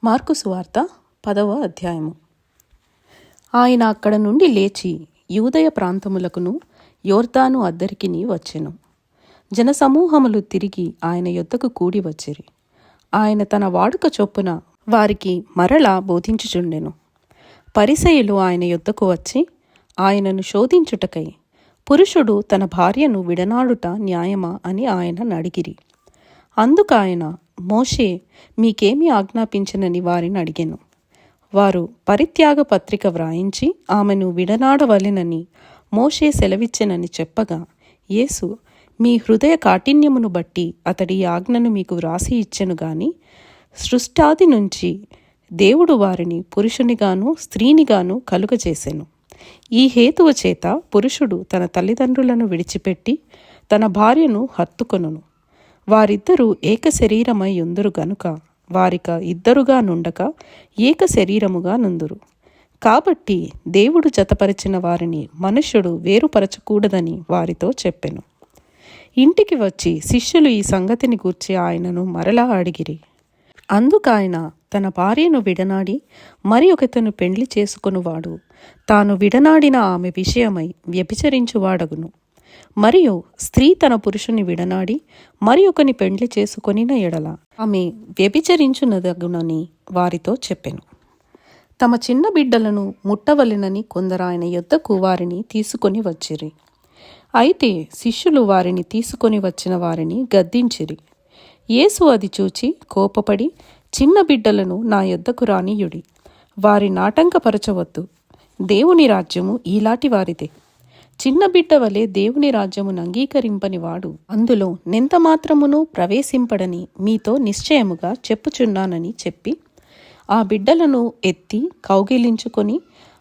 Mark సువార్త 10వ అధ్యాయము. ఆయన అక్కడ నుండి లేచి యూదయ ప్రాంతములకును యొర్దాను అద్దరికిని వచ్చెను. జనసమూహములు తిరిగి ఆయన యొద్దకు కూడి వచ్చిరి. ఆయన తన వాడుక చొప్పున వారికి మరలా బోధించుచుండెను. పరిసయ్యులు ఆయన యొద్దకు వచ్చి ఆయనను శోధించుటకై పురుషుడు తన భార్యను విడనాడుట న్యాయమా అని ఆయనను అడిగిరి. అందుకాయన, మోషే మీకేమి ఆజ్ఞాపించనని వారిని అడిగెను. వారు పరిత్యాగ పత్రిక వ్రాయించి ఆమెను విడనాడవలెనని మోషే సెలవిచ్చెనని చెప్పగా, యేసు, మీ హృదయ కాఠిన్యమును బట్టి అతడి ఆజ్ఞను మీకు వ్రాసి ఇచ్చెను గాని, సృష్టాది నుంచి దేవుడు వారిని పురుషునిగాను స్త్రీనిగాను కలుగజేసెను. ఈ హేతువు చేత పురుషుడు తన తల్లిదండ్రులను విడిచిపెట్టి తన భార్యను హత్తుకొనును. వారిద్దరూ ఏక శరీరమై యుందురు గనుక వారిక ఇద్దరుగా నుండక ఏక శరీరముగా నుందురు. కాబట్టి దేవుడు జతపరిచిన వారిని మనుష్యుడు వేరుపరచకూడదని వారితో చెప్పెను. ఇంటికి వచ్చి శిష్యులు ఈ సంగతిని గూర్చి ఆయనను మరలా అడిగిరి. అందుకాయన, తన భార్యను విడనాడి మరి ఒకతను పెండ్లి చేసుకొనువాడు తాను విడనాడిన ఆమె విషయమై వ్యభిచరించువాడగును. మరియు స్త్రీ తన పురుషుని విడనాడి మరి ఒకని పెండ్లి చేసుకొనిన ఎడల ఆమె వ్యభిచరించునదగునని వారితో చెప్పెను. తమ చిన్న బిడ్డలను ముట్టవలెనని కొందరాయన యొద్దకు వారిని తీసుకొని వచ్చిరి. అయితే శిష్యులు వారిని తీసుకొని వచ్చిన వారిని గద్దించిరి. యేసు అది చూచి కోపపడి, చిన్న బిడ్డలను నా యొద్దకు రానియుడి, వారి నాటంకపరచవద్దు, దేవుని రాజ్యము ఈలాటి వారిదే. చిన్న బిడ్డ వలె దేవుని రాజ్యమును అంగీకరింపని వాడు అందులో నెంత మాత్రమును ప్రవేశింపడని మీతో నిశ్చయముగా చెప్పుచున్నానని చెప్పి ఆ బిడ్డలను ఎత్తి కౌగిలించుకొని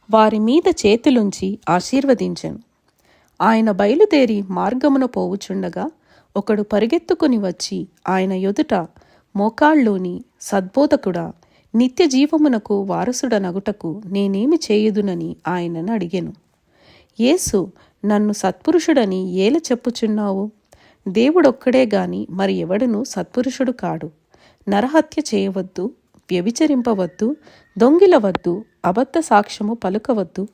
వారి మీద చేతులుంచి ఆశీర్వదించెను. ఆయన బయలుదేరి మార్గమున పోవుచుండగా ఒకడు పరిగెత్తుకొని వచ్చి ఆయన ఎదుట మోకాళ్ళూని, సద్బోధకుడా, నిత్య జీవమునకు వారసుడనగుటకు నేనేమి చేయుదునని ఆయనను అడిగెను. యేసు, నన్ను సత్పురుషుడని ఏల చెప్పుచున్నావు? దేవుడొక్కడే గాని మరి ఎవడును సత్పురుషుడు కాడు. నరహత్య చేయవద్దు, వ్యభిచరింపవద్దు, దొంగిలవద్దు, అబద్ధ సాక్ష్యము పలుకవద్దు,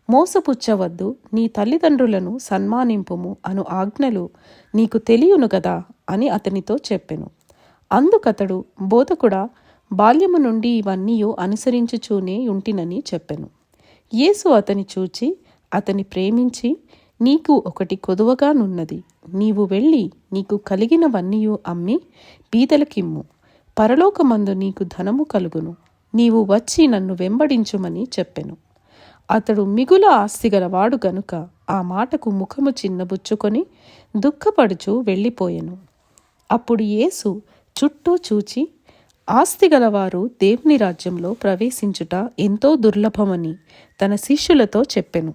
మోసపుచ్చవద్దు, నీ తల్లిదండ్రులను సన్మానింపుము అను ఆజ్ఞలు నీకు తెలియను గదా అని అతనితో చెప్పెను. అందుకతడు, బోధకుడా, బాల్యము నుండి ఇవన్నీ అనుసరించుచూనే ఉంటినని చెప్పెను. యేసు అతని చూచి అతని ప్రేమించి, నీకు ఒకటి కొదువగానున్నది, నీవు వెళ్ళి నీకు కలిగినవన్నీ అమ్మి బీదలకిమ్ము, పరలోకమందు నీకు ధనము కలుగును, నీవు వచ్చి నన్ను వెంబడించుమని చెప్పెను. అతడు మిగుల ఆస్తిగలవాడు గనుక ఆ మాటకు ముఖము చిన్నబుచ్చుకొని దుఃఖపడుచు వెళ్ళిపోయెను. అప్పుడు యేసు చుట్టూ చూచి, ఆస్తిగలవారు దేవుని రాజ్యంలో ప్రవేశించుట ఎంతో దుర్లభమని తన శిష్యులతో చెప్పెను.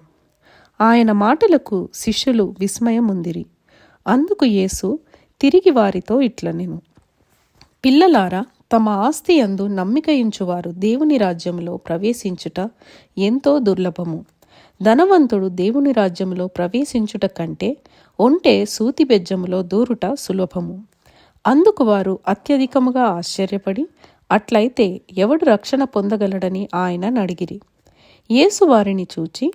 ఆయన మాటలకు శిష్యులు విస్మయముందిరి. అందుకు యేసు తిరిగి వారితో ఇట్లనెను, పిల్లలారా, తమ ఆస్తి యందు నమ్మికయించువారు దేవుని రాజ్యంలో ప్రవేశించుట ఎంతో దుర్లభము. ధనవంతుడు దేవుని రాజ్యంలో ప్రవేశించుట కంటే ఒంటె సూతి బెజ్జములో దూరుట సులభము. అందుకు వారు అత్యధికముగా ఆశ్చర్యపడి, అట్లయితే ఎవడు రక్షణ పొందగలడని ఆయనను అడిగిరి. యేసు వారిని చూచి,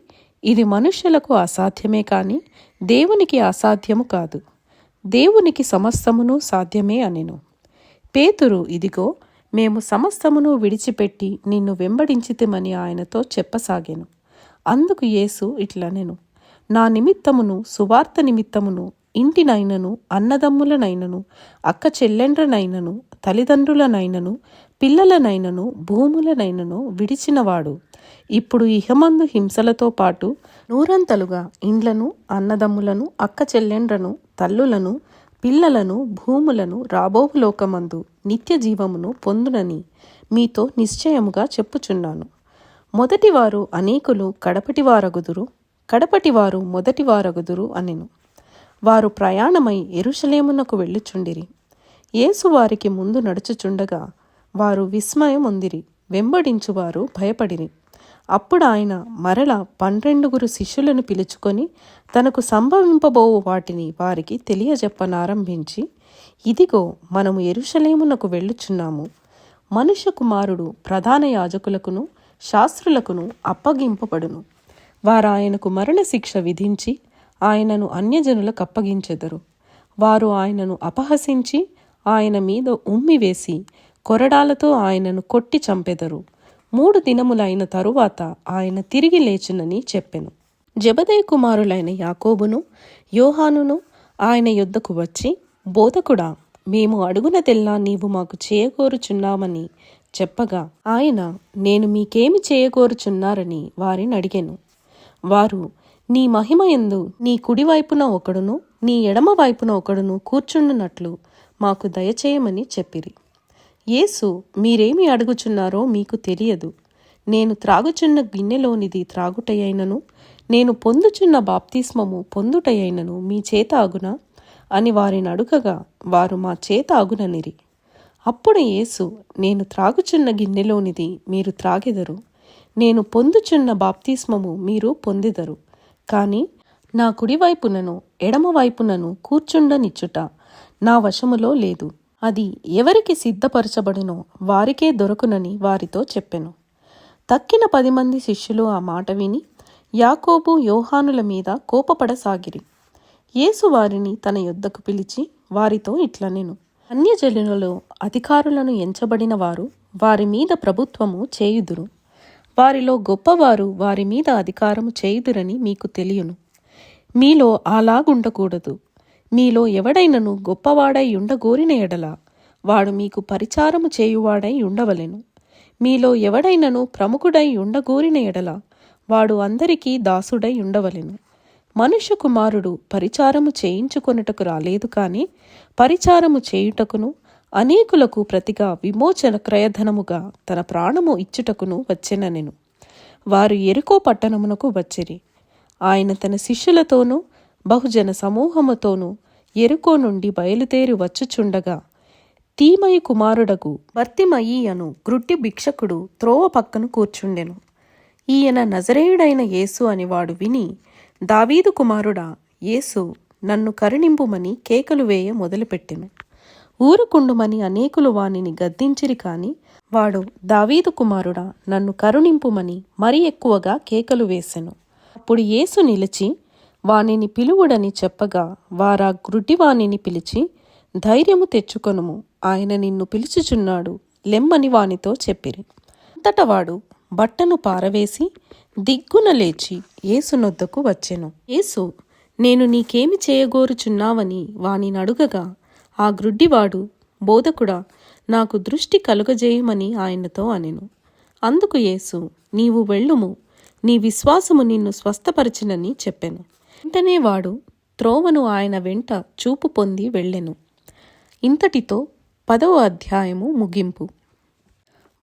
ఇది మనుష్యులకు అసాధ్యమే కాని దేవునికి అసాధ్యము కాదు. దేవునికి సమస్తమును సాధ్యమే అనెను. పేతురు, ఇదిగో, మేము సమస్తమును విడిచిపెట్టి నిన్ను వెంబడించితిమని ఆయనతో చెప్పసాగెను. అందుకు యేసు ఇట్లనెను, నా నిమిత్తమును సువార్త నిమిత్తమును ఇంటినైనను, అన్నదమ్ములనైనను, అక్క చెల్లెండ్రనైనను, తల్లిదండ్రులనైనను, పిల్లలనైనను, భూములనైనను విడిచినవాడు ఇప్పుడు ఇహమందు హింసలతో పాటు నూరంతలుగా ఇండ్లను, అన్నదమ్ములను, అక్క చెల్లెండ్రను, తల్లులను, పిల్లలను, భూములను రాబోవు లోకమందు నిత్య జీవమును పొందునని మీతో నిశ్చయముగా చెప్పుచున్నాను. మొదటివారు అనేకులు కడపటివారగుదురు, కడపటివారు మొదటివారగుదురు అనెను. వారు ప్రయాణమై యెరూషలేమునకు వెళ్ళుచుండిరి. యేసు వారికి ముందు నడుచుచుండగా వారు విస్మయముందిరి, వెంబడించువారు భయపడిరి. అప్పుడు ఆయన మరల 12 శిష్యులను పిలుచుకొని తనకు సంభవింపబోవు వాటిని వారికి తెలియజెప్పనారంభించి, ఇదిగో, మనము యెరూషలేమునకు వెళ్ళుచున్నాము, మనుష్య కుమారుడు ప్రధాన యాజకులకును శాస్త్రులకును అప్పగింపబడును. వారు ఆయనకు మరణశిక్ష విధించి ఆయనను అన్యజనులకు అప్పగించెదరు. వారు ఆయనను అపహసించి ఆయన మీద ఉమ్మివేసి కొరడాలతో ఆయనను కొట్టి చంపెదరు. 3 దినములైన తరువాత ఆయన తిరిగి లేచునని చెప్పెను. జెబెదయి కుమారులైన యాకోబును యోహానును ఆయన యొద్దకు వచ్చి, బోధకుడా, మేము అడుగునదెల్లా నీవు మాకు చేయగోరుచున్నామని చెప్పగా ఆయన, నేను మీకేమి చేయగోరుచున్నారని వారిని అడిగెను. వారు, నీ మహిమయందు నీ కుడివైపున ఒకడును నీ ఎడమ వైపున ఒకడును కూర్చుండునట్లు మాకు దయచేయమని చెప్పిరి. యేసు, మీరేమి అడుగుచున్నారో మీకు తెలియదు. నేను త్రాగుచున్న గిన్నెలోనిది త్రాగుటయైనను నేను పొందుచున్న బాప్తిస్మము పొందుటయైనను మీ చేత అగునా అని వారిని అడుగగా వారు, మా చేత అగుననిరి. అప్పుడు యేసు, నేను త్రాగుచున్న గిన్నెలోనిది మీరు త్రాగెదరు, నేను పొందుచున్న బాప్తిస్మము మీరు పొందెదరు. కానీ నా కుడివైపునను ఎడమవైపునను కూర్చుండనిచ్చుట నా వశములో లేదు. అది ఎవరికి సిద్ధపరచబడునో వారికే దొరకునని వారితో చెప్పెను. తక్కిన 10 మంది శిష్యులు ఆ మాట విని యాకోబు యోహానుల మీద కోపపడసాగిరి. యేసు వారిని తన యొద్దకు పిలిచి వారితో ఇట్లనెను, అన్యజనులలో అధికారులను ఎంచబడిన వారు వారి మీద ప్రభుత్వము చేయుదురు. వారిలో గొప్పవారు వారి మీద అధికారము చేయుదురని మీకు తెలియను. మీలో అలాగుండకూడదు. మీలో ఎవడైనను గొప్పవాడై ఉండగోరిన ఎడల వాడు మీకు పరిచారము చేయువాడై ఉండవలెను. మీలో ఎవడైనను ప్రముఖుడై ఉండగోరిన ఎడల వాడు అందరికీ దాసుడై ఉండవలెను. మనుష్య కుమారుడు పరిచారము చేయించుకొనుటకు రాలేదు కానీ పరిచారము చేయుటకును అనేకులకు ప్రతిగా విమోచన క్రయధనముగా తన ప్రాణము ఇచ్చుటకును వచ్చెననెను. వారు యెరికో పట్టణమునకు వచ్చిరి. ఆయన తన శిష్యులతోనూ బహుజన సమూహముతోనూ యెరికో నుండి బయలుదేరి వచ్చుచుండగా తీమయి కుమారుడగు బర్తిమయి అను గ్రుడ్డి భిక్షకుడు త్రోవ పక్కను కూర్చుండెను. ఈయన నజరేయుడైన యేసు అని వాడు విని, దావీదు కుమారుడా యేసు, నన్ను కరుణింపుమని కేకలు వేయ మొదలుపెట్టెను. ఊరుకుండుమని అనేకులు వానిని గద్దించిరి కాని వాడు, దావీదు కుమారుడా, నన్ను కరుణింపుమని మరి ఎక్కువగా కేకలు వేసెను. అప్పుడు యేసు నిలిచి వానిని పిలువుడని చెప్పగా వారా గ్రుడ్డివానిని పిలిచి, ధైర్యము తెచ్చుకొనుము, ఆయన నిన్ను పిలుచుచున్నాడు, లెమ్మని వానితో చెప్పిరి. అంతట వాడు బట్టను పారవేసి దిగ్గున లేచి యేసునొద్దకు వచ్చెను. యేసు, నేను నీకేమి చేయగోరుచున్నావని వానిని అడుగగా ఆ గ్రుడ్డివాడు, బోధకుడా, నాకు దృష్టి కలుగజేయమని ఆయనతో అనెను. అందుకు యేసు, నీవు వెళ్ళుము, నీ విశ్వాసము నిన్ను స్వస్థపరిచినని చెప్పెను. వెంటనే వాడు త్రోవను ఆయన వెంట చూపు పొంది వెళ్ళెను. ఇంతటితో 10వ అధ్యాయము ముగింపు.